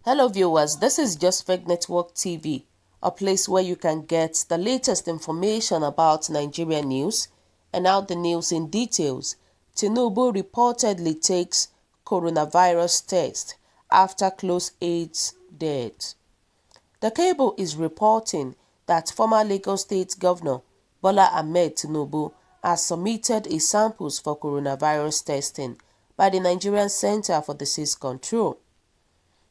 Hello viewers, this is Just Fake Network TV, a place where you can get the latest information about Nigerian news and out the news in details. Tinubu reportedly takes coronavirus test after close aide's death. The cable is reporting that former Lagos State Governor Bola Tinubu has submitted his samples for coronavirus testing by the Nigerian Center for Disease Control.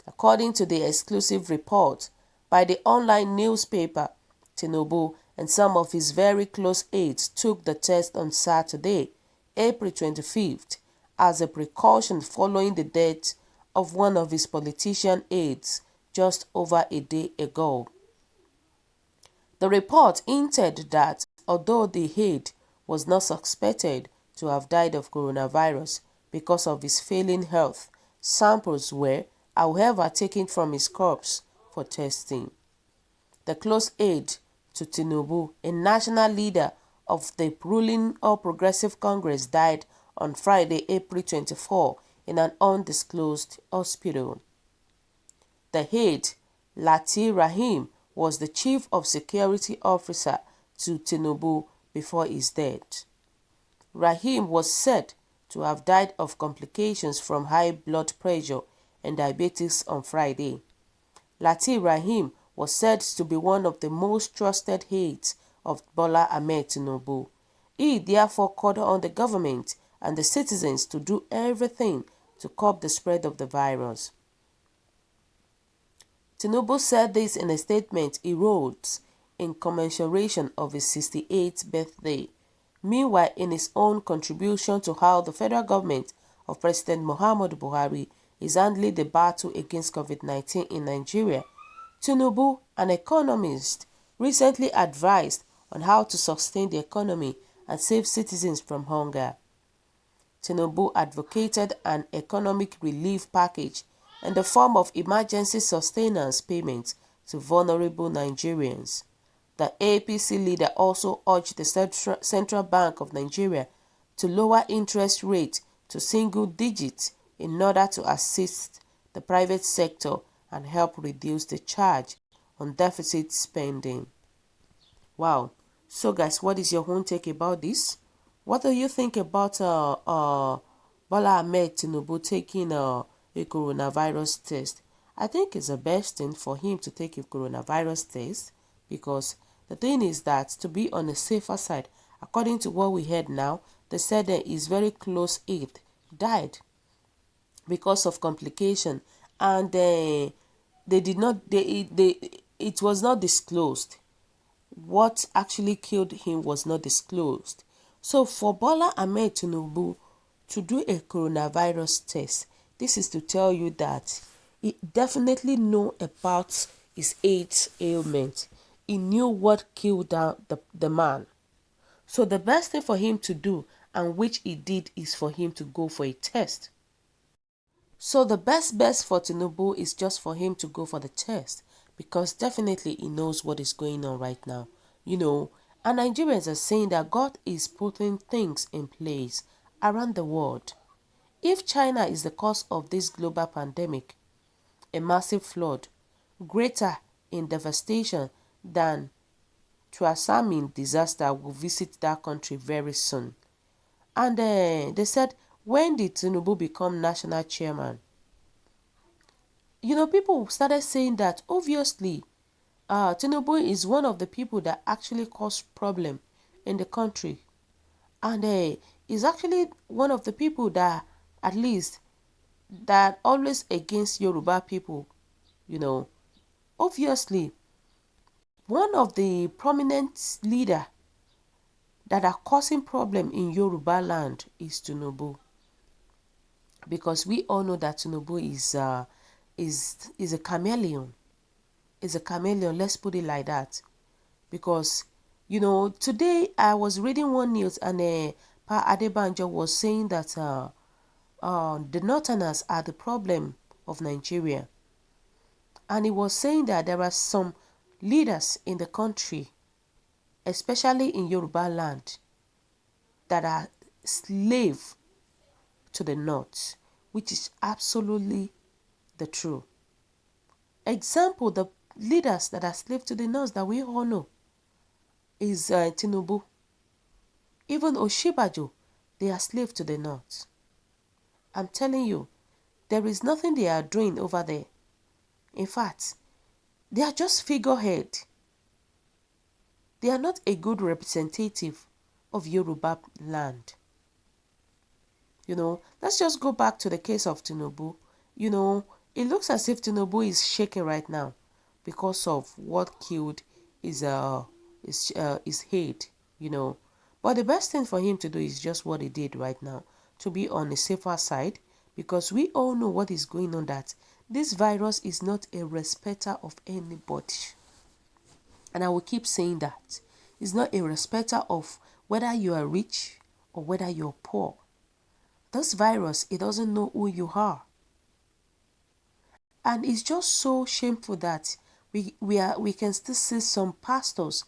According to the exclusive report by the online newspaper, Tinubu and some of his very close aides took the test on Saturday, April 25th, as a precaution following the death of one of his politician aides just over a day ago. The report hinted that although the aide was not suspected to have died of coronavirus because of his failing health, samples were, however, taken from his corpse for testing. The close aide to Tinubu, a national leader of the ruling All Progressive Congress, died on Friday, April 24, in an undisclosed hospital. The aide, Lateef Rahim, was the chief of security officer to Tinubu before his death. Rahim was said to have died of complications from high blood pressure and diabetes on Friday. Lateef Rahim was said to be one of the most trusted aides of Bola Tinubu. He therefore called on the government and the citizens to do everything to curb the spread of the virus. Tinubu said this in a statement he wrote in commemoration of his 68th birthday. Meanwhile, in his own contribution to how the federal government of President Muhammadu Buhari is handling the battle against COVID-19 in Nigeria, Tinubu, an economist, recently advised on how to sustain the economy and save citizens from hunger. Tinubu advocated an economic relief package in the form of emergency sustenance payments to vulnerable Nigerians. The APC leader also urged the Central Bank of Nigeria to lower interest rate to single digits in order to assist the private sector and help reduce the charge on deficit spending. Wow. So guys, what is your own take about this? What do you think about Bola Tinubu taking a coronavirus test? I think it's the best thing for him to take a coronavirus test, because the thing is that to be on the safer side, according to what we heard now, they said that his very close aide died because of complication, and they did not it was not disclosed. What actually killed him was not disclosed. So for Bola Tinubu to do a coronavirus test, this is to tell you that he definitely knew about his AIDS ailment. He knew what killed the man. So the best thing for him to do, and which he did, is for him to go for a test. So the best for Tinubu is just for him to go for the test, because definitely he knows what is going on right now. And Nigerians are saying that God is putting things in place around the world. If China is the cause of this global pandemic, a massive flood, greater in devastation than tsunami disaster, will visit that country very soon. And they said, when did Tinubu become national chairman? People started saying that obviously Tinubu is one of the people that actually caused problem in the country. And is actually one of the people that, at least, that always against Yoruba people. Obviously, one of the prominent leader that are causing problem in Yoruba land is Tinubu. Because we all know that Tinubu is a chameleon. Is a chameleon, let's put it like that. Because, today I was reading one news, and Pa Adebanjo was saying that the Northerners are the problem of Nigeria. And he was saying that there are some leaders in the country, especially in Yoruba land, that are slave to the North, which is absolutely the truth. Example, the leaders that are slave to the north that we all know is Tinubu. Even Oshibajo, they are slave to the north. I'm telling you, there is nothing they are doing over there. In fact, they are just figurehead. They are not a good representative of Yoruba land. Let's just go back to the case of Tinubu. It looks as if Tinubu is shaking right now because of what killed his head, But the best thing for him to do is just what he did right now, to be on the safer side, because we all know what is going on, that this virus is not a respecter of anybody. And I will keep saying that. It's not a respecter of whether you are rich or whether you're poor. This virus, it doesn't know who you are. And it's just so shameful that we can still see some pastors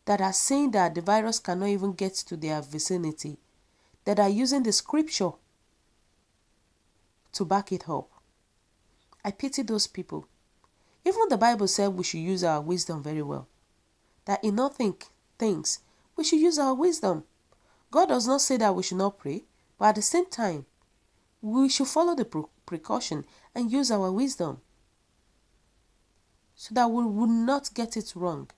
that are saying that the virus cannot even get to their vicinity, that are using the scripture to back it up. I pity those people. Even the Bible said we should use our wisdom very well. That in all things, we should use our wisdom. God does not say that we should not pray, but at the same time, we should follow the precaution and use our wisdom so that we will not get it wrong.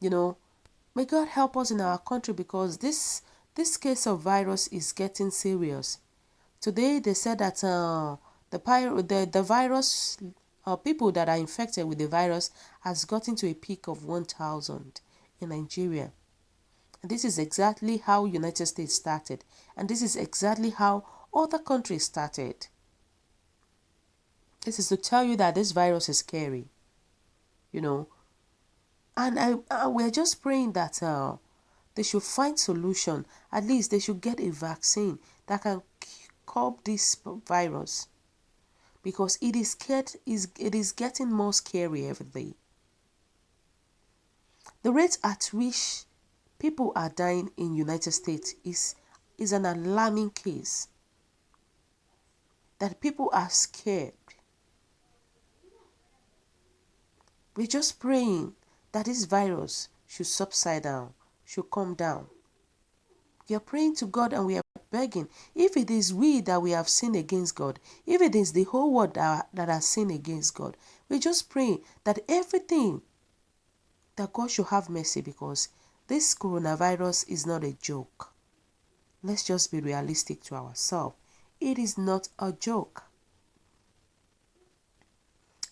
May God help us in our country, because this case of virus is getting serious. Today they said that the virus, people that are infected with the virus has gotten to a peak of 1,000 in Nigeria. And this is exactly how United States started. And this is exactly how other countries started. This is to tell you that this virus is scary. And we're just praying that they should find solution. At least they should get a vaccine that can curb this virus. Because it is getting more scary every day. The rate at which people are dying in United States is an alarming case. That people are scared. We're just praying that this virus should subside down, should come down. We are praying to God and we are begging. If it is we that we have sinned against God, if it is the whole world that has sinned against God, we just pray that everything, that God should have mercy, because this coronavirus is not a joke. Let's just be realistic to ourselves. It is not a joke.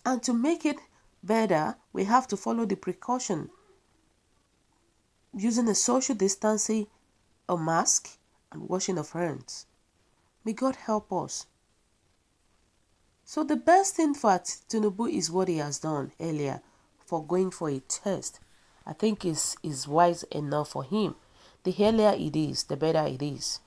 And to make it better, we have to follow the precaution. Using a social distancing, a mask, and washing of hands. May God help us. So the best thing for Tinubu is what he has done earlier, for going for a test. I think is wise enough for him. The earlier it is, the better it is.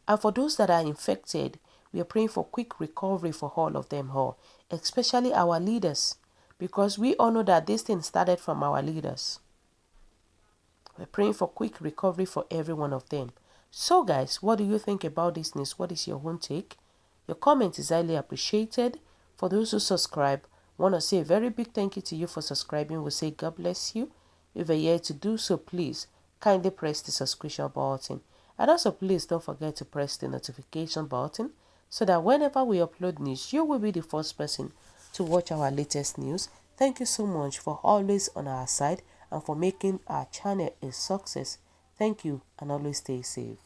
And for those that are infected, we are praying for quick recovery for all of them all, especially our leaders, because we all know that this thing started from our leaders. We're praying for quick recovery for every one of them. So guys, what do you think about this news? What is your own take? Your comment is highly appreciated. For those who subscribe, I want to say a very big thank you to you for subscribing. We'll say God bless you. If you're here to do so, please kindly press the subscription button. And also please don't forget to press the notification button so that whenever we upload news, you will be the first person to watch our latest news. Thank you so much for always on our side and for making our channel a success. Thank you and always stay safe.